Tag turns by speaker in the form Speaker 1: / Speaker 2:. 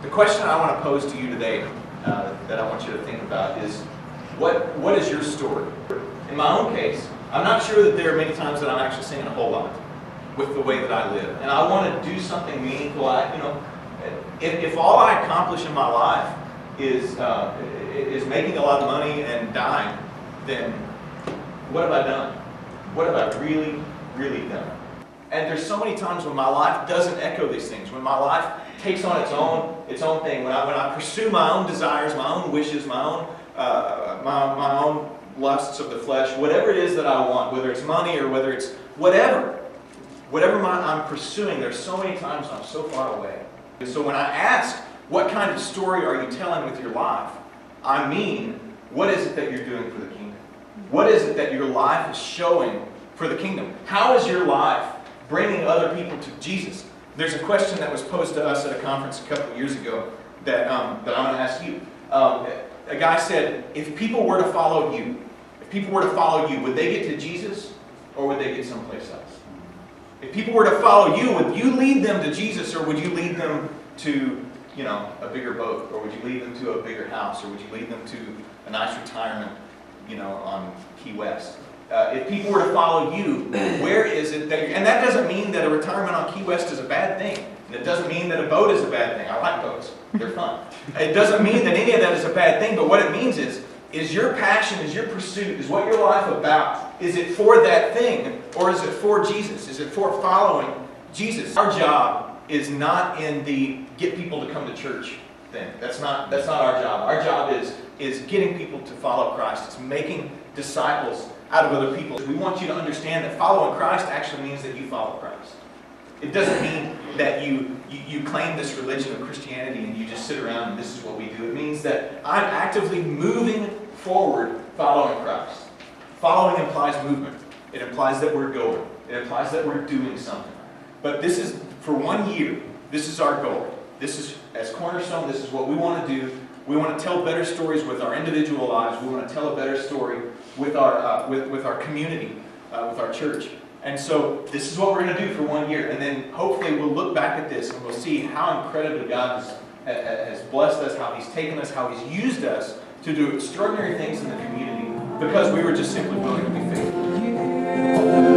Speaker 1: The question I want to pose to you today, that I want you to think about is, what is your story? In my own case, I'm not sure that there are many times that I'm actually singing a whole lot with the way that I live. And I want to do something meaningful. If all I accomplish in my life is making a lot of money and dying, then what have I done? What have I really, really done? And there's so many times when my life doesn't echo these things, when my life takes on its own thing, when I pursue my own desires, my own wishes, my own lusts of the flesh, whatever it is that I want, whether it's money or whether it's whatever I'm pursuing, there's so many times I'm so far away. And so when I ask, what kind of story are you telling with your life? I mean, what is it that you're doing for the kingdom? What is it that your life is showing for the kingdom? How is your life bringing other people to Jesus? There's a question that was posed to us at a conference a couple of years ago that I'm going to ask you. A guy said, if people were to follow you, would they get to Jesus or would they get someplace else? If people were to follow you, would you lead them to Jesus or would you lead them to, a bigger boat? Or would you lead them to a bigger house? Or would you lead them to a nice retirement, on Key West? If people were to follow you, where is it that and that doesn't mean that a retirement on Key West is a bad thing. And it doesn't mean that a boat is a bad thing. I like boats. They're fun. It doesn't mean that any of that is a bad thing, but what it means is your passion, is your pursuit, is what your life about? Is it for that thing or is it for Jesus? Is it for following Jesus? Our job is not in the get people to come to church thing. That's not our job. Our job is getting people to follow Christ. It's making disciples out of other people. We want you to understand that following Christ actually means that you follow Christ. It doesn't mean that you claim this religion of Christianity and you just sit around and this is what we do. It means that I'm actively moving forward following Christ. Following implies movement. It implies that we're going. It implies that we're doing something. But this is, for 1 year, this is our goal. This is, as Cornerstone, this is what we want to do. We want to tell better stories with our individual lives. We want to tell a better story with our community, with our church. And so this is what we're going to do for 1 year. And then hopefully we'll look back at this and we'll see how incredibly God has blessed us, how He's taken us, how He's used us to do extraordinary things in the community because we were just simply willing to be faithful.